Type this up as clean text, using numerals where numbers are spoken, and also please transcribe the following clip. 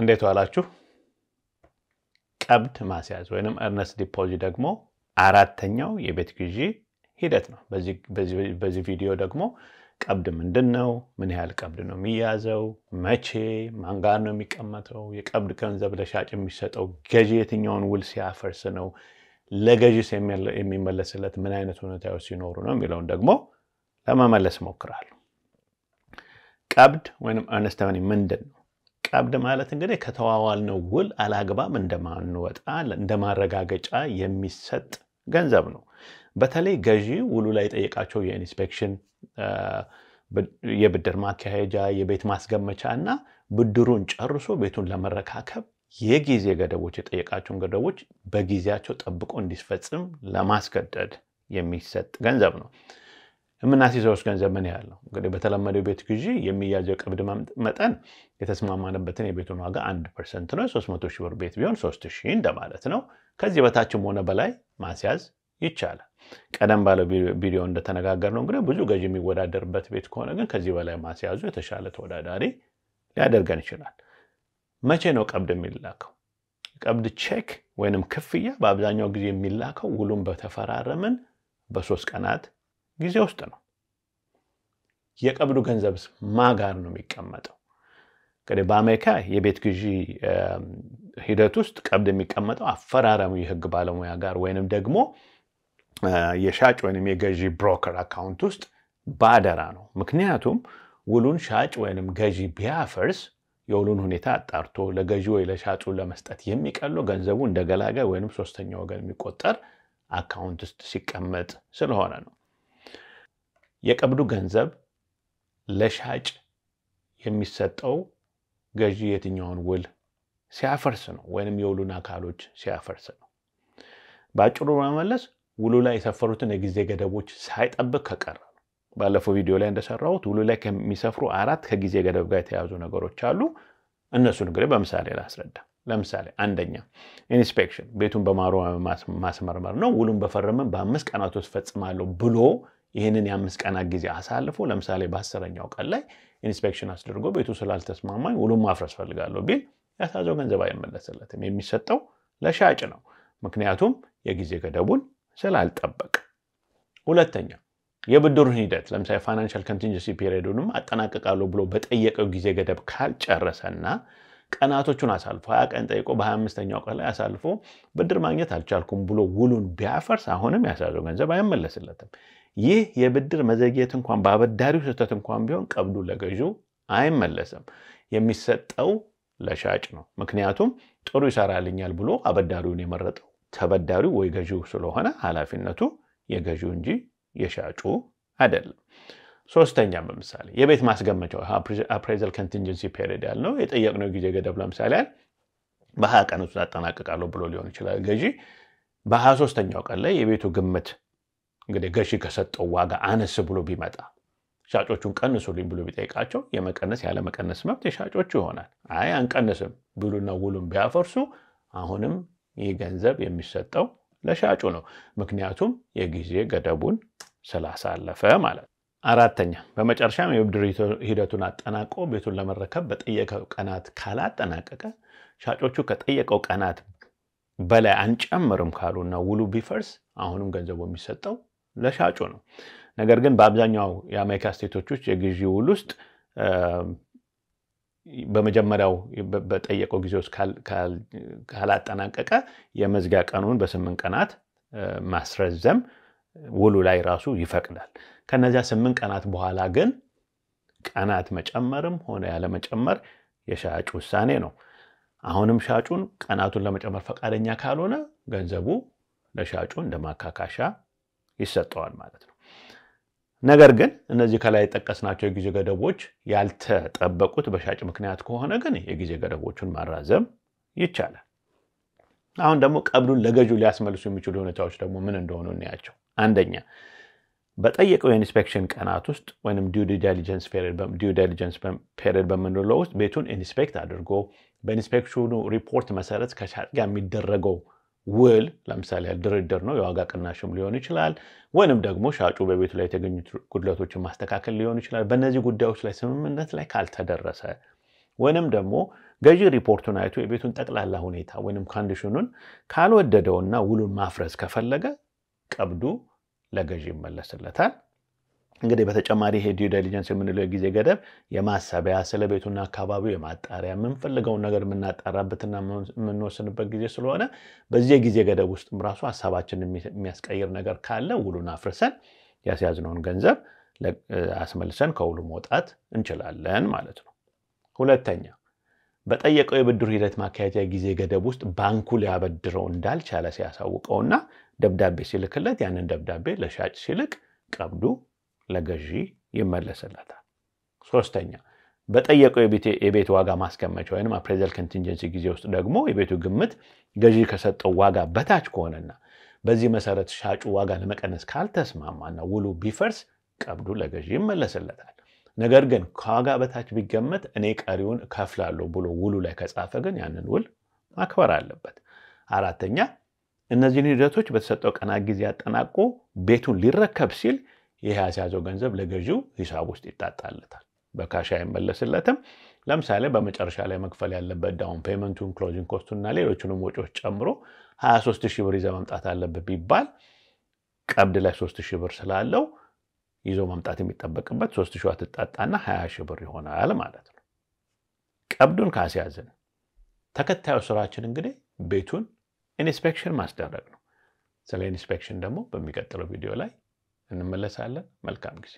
እንዴት ዋላችሁ ቀብድ ማስያዝ ወይንም earnest deposit ደግሞ አራተኛው የቤት ግዢ ሂደት ነው በዚህ ቪዲዮ ደግሞ ቀብድ ምንድነው ምን ያህል ቀብድ ነው የሚያዘው መቼ ማን ጋር ነው የሚቀመጠው የቀብድ ገንዘብ ለሻጭ የሚሰጠው ገዢ የትኛውን ውል ሲያፈርስ ነው ለገዢስ የሚመለስለት ምን አይነት ሁኔታዎች ሲኖሩ ነው የሚለውን ደግሞ ለማመለስ ሞክራለሁ ቀብድ ወይንም earnest money ምንድነው ቀብድ ማለት እንግዲህ ከተዋዋልነው ውል አላግባብ እንደማንወጣ እንደማረጋገጫ የሚሰጥ ገንዘብ ነው በተለይ ገዢ ውሉ ላይ ጠየቃቸው የኢንስፔክሽን የብድር ማካሄጃ የቤት ማስገመቻና ብድሩን ጨርሶ ቤቱን ለመረካከብ የጊዜ ገደቦች የጠየቃቸውን ገደቦች በጊዜያቸው ጠብቆ እንዲፈጽም ለማስገደድ የሚሰጥ ገንዘብ ነው የምናስይዘውስ ገንዘብ ምን ያህል ነው እንግዲህ በተለመደው ቤት ግዢ የሚያዘው ቀብድ መጠን የተስማማነበትን የቤቱን ዋጋ 1% ነው 300 ሺህ ብር ቤት ቢሆን 3000 እንደማለት ነው ከዚህ በታችም ሆነ በላይ ማስያዝ ይቻላል ቀደም ባለው ቪዲዮ እንደተነጋገርነው እንግዲህ ብዙ ገዢ የሚወዳደርበት ቤት ከሆነ ግን ከዚህ በላይ ማስያዙ የተሻለ ተወዳዳሪ ሊያደርገን ይችላል መቼ ነው ቀብድ የሚላከው ቀብድ ቼክ ወይንም ክፍያ በአብዛኛው ጊዜ የሚላከው ውሉን በተፈራረምን በ3 ቀናት ጊዜ ውስጥ ነው የቀብዱ ገንዘብስ ማጋር ነው የሚቀመጠው ከደ በአሜሪካ የቤት ግዢ ሂደት ውስጥ ቀብድ የሚቀመጠው አፈራራሙ የህግ ባለሙያ ጋር ወይንም ደግሞ የሻጭ ወይንም የገዢ ብሮከር አካውንት ውስጥ ባደራ ነው ምክንያቱም ውሉን ሻጭ ወይንም ገዢ ቢያፈርስ የውሉን ሁኔታ አጣርቶ ለገዢ ወይ ለሻጩ ለመስጠት የሚቀለው ገንዘቡ እንደገላጋይ ወይንም ሶስተኛ ወገን የሚቆጠር አካውንት ውስጥ ሲቀመጥ ስለሆነ ነው የቀብዱ ገንዘብ ለሻጭ የሚሰጠው ገዢ የትኛውን ውል ሲያፈርስ ነው ወይንም የውሉን አካሎች ሲያፈርስ ነው ባጭሩ በመመለስ ውሉ ላይ የሰፈሩትን የጊዜ ገደቦች ሳይጠብቅ ከቀረ ባለፈው ቪዲዮ ላይ እንደሰራሁት ውሉ ላይ ከሚሰፍሩ 4 ከጊዜ ገደብ ጋር የተያዙ ነገሮች አሉ እነሱን እንግዲህ በምሳሌ ላስረዳ ለምሳሌ አንደኛ ኢንስፔክሽን ቤቱን በማሮ ማስመርመር ነው ውሉን በፈረመን በ5 ቀናት ውስጥ ፈጽማለሁ ብሎ ይሄንን የ5 ቀናት ጊዜ አሳልፎ ለምሳሌ በ10ኛው ቀን ላይ ኢንስፔክሽን አስደርጎ ቤቱ ስላልተስማማኝ ውሉን ማፍረስ ፈልጋለሁ ቢል ያሳዘው ገንዘብ አይመለስለትም የሚሰጠው ለሻጭ ነው ምክንያቱም የጊዜ ገደቡን ስላልጠበቀ ሁለተኛ የብድሩን ሂደት ለምሳሌ ፋይናንሻል ኮንቲንጀንሲ ፒሪዮዱንም አጠናቀቃለሁ ብሎ በጠየቀው ጊዜ ገደብ ካልጨረሰና ቀናቶቹን አሳልፎ 20 ቀን ጠይቆ በ25ኛው ቀን ላይ አሳልፎ ብድር ማግኘት አልቻልኩም ብሎ ውሉን ቢያፈርስ አሁንም ያሳዘው ገንዘብ አይመለስለትም ይህ የብድር መዘግየት እንኳን ባበዳሪው ስህተት እንኳን ቢሆን ቀብዱ ለገዢው አይመለስም የሚሰጠው ለሻጭ ነው ምክንያቱም ጥሩ ይሰራልኛል ብሎ አበዳሪውን የመረጠው ተበዳሪው ወይ ገዢው ስለሆነ ኃላፊነቱ የገዢው እንጂ የሻጩ አይደለም ሶስተኛ በመሳሌ የቤት ማስገመቻው appraisal contingency period ያለው የጠየቅነው ጊዜ ገደብ ለምሳሌ በ20 ቀን ውስጥ አጠናቀቃለሁ ብሎ ሊሆን ይችላል ገዢ በ23ኛው ቀን ላይ የቤቱ ግምት እንግዲህ ገዢ ከሰጠው ዋጋ አነስ ብሎ ቢመጣ ሻጮቹን ቀንሱልኝ ብሎ ቢጠይቃቸው የመቀነስ ያለ መቀነስ መብት የሻጮቹ ይሆናል አይ አንቀነስም ብሉና ውሉን ቢያፈርሱ አሁንም ይህ ገንዘብ የሚሰጠው ለሻጩ ነው ምክንያቱም የጊዜ ገደቡን ስላሳለፈ ማለት አራተኛ በመጨረሻም የብድር ሂደቱን አጠናቆ ቤቱን ለመረከብ በጠየቀው ቀናት ካላጠናቀቀ ሻጮቹ ከጠየቀው ቀናት በላይ አንጨምርም ካሉና ውሉ ቢፈርስ አሁንም ገንዘቡ የሚሰጠው ለሻጩ ነው ነገር ግን በአብዛኛው የአሜሪካ ስቴቶች ውስጥ የግዢ ውል ውስጥ በመጀመሪያው በጠየቀው ጊዜ ውስጥ ካላጠናቀቀ የመዝጊያ ቀኑን በ8 ቀናት ማስረዘም ውሉ ላይ ራሱ ይፈቅዳል ከነዚያ 8 ቀናት በኋላ ግን ቀናት መጨመርም ሆነ ያለ መጨመር የሻጭ ውሳኔ ነው አሁንም ሻጩን ቀናቱን ለመጨመር ፈቃደኛ ካልሆነ ገንዘቡ ለሻጩ እንደማካካሻ ይሰጠዋል ማለት ነው ነገር ግን እነዚህ ከላይ ተጠቀስናቸው የጊዜ ገደቦች ያልተጠበቁት በሻጭ ምክንያት ከሆነ ግን የጊዜ ገደቦቹን ማራዘም ይቻላል አሁን ደግሞ ቀብዱን ለገዢው ሊያስመልሱ የሚችሉ ሁኔታዎች ደግሞ ምን እንደሆኑ እንያቸው አንደኛ በጠየቀው ኢንስፔክሽን ቀናት ውስጥ ወይንም ዲው ዲሊጀንስ ፔሪድ በመንለው ውስጥ ቤቱን ኢንስፔክት አድርጎ በኢንስፔክሽኑ ሪፖርት መሰረት ከሻጭ ጋር የሚደረገው ውል ለምሳሌ ድርድር ነው የዋጋ ቅናሽም ሊሆን ይችላል ወይንም ደግሞ ሻጩ በቤቱ ላይ የተገኙ ጉድለቶችን ማስተካከል ሊሆን ይችላል በእነዚህ ጉዳዮች ላይ ስምምነት ላይ ካልተደረሰ ወይንም ደግሞ ገዢ ሪፖርቱን አይቶ የቤቱን ጠቅላላ ሁኔታ ወይንም ኮንዲሽኑን ካልወደደውና ውሉን ማፍረስ ከፈለገ ቀብዱ ለገዢ ይመለስለታል። እንግዲህ በተጨማሪ ይሄ ዲው ዲሊጀንስ የምንለው የጊዜ ገደብ የማሰቢያ ስለቤቱና አካባቢው የማጣሪያ የምንፈልገውን ነገር የምናጣራበትና የምንወስንበት ጊዜ ስለሆነ በዚህ የጊዜ ገደብ ውስጥም ራሱ ሐሳባችንን የሚያስቀይር ነገር ካለ ውሉን አፍርሰን ያስያዝነውን ገንዘብ አስመልሰን ከውሉ መውጣት እንችላለን ማለት ነው። ሁለተኛ በጠየቀው የብድር ሂደት ማካሄጃ ጊዜ ገደብ ውስጥ ባንኩ ሊያበድረው እንዳልቻለ ሲያሳውቀውና ደብዳቤ ሲልክለት ያንን ደብዳቤ ለሻጭ ሲልክ ቀብዱ ለገዢ ይመለስለታል። ሶስተኛ በጠየቀው የቤት ዋጋ ማስቀመጫ ወይንም አፕሬዘል ኮንቲንጀንሲ ጊዜ ውስጥ ደግሞ የቤቱ ግምት ገዢ ከሰጠው ዋጋ በታች ከሆነና በዚህ መሰረት ሻጩ ዋጋ ለመቀነስ ካልተስማማና ውሉ ቢፈርስ ቀብዱ ለገዢ ይመለስለታል። ነገር ግን ከዋጋ በታች ቢገመት እኔ ቀሪውን ከፍላለሁ ብሎ ውሉ ላይ ከጻፈ ግን ያንን ውል ማክበር አለበት። አራተኛ እነዚህን ሂደቶች በተሰጠው ቀናት ጊዜ አጠናቆ ቤቱን ሊረከብ ሲል ይሄ ያስያዘው ገንዘብ ለገዢው ሂሳብ ውስጥ ይጣጣለታል፣ በካሽ አይመለስለትም። ለምሳሌ በመጨረሻ ላይ መክፈል ያለበት ዳውን ፔመንቱን፣ ክሎዚንግ ኮስቱና ሌሎችንም ወጪዎች ጨምሮ 23000 ብር ይዘው መምጣት አለበት ቢባል ቀብድ ላይ 3000 ብር ስላለው ይዞ መምጣት የሚጠበቅበት 3000 አትጣጣና 20000 ብር ይሆናል ማለት ነው። ቀብዱን ካስያዝን ተከታዩ ስራችን እንግዲህ ቤቱን ኢንስፔክሽን ማስደረግ ነው። ስለ ኢንስፔክሽን ደግሞ በሚቀጥለው ቪዲዮ ላይ እንመለሳለን። መልካም ጊዜ።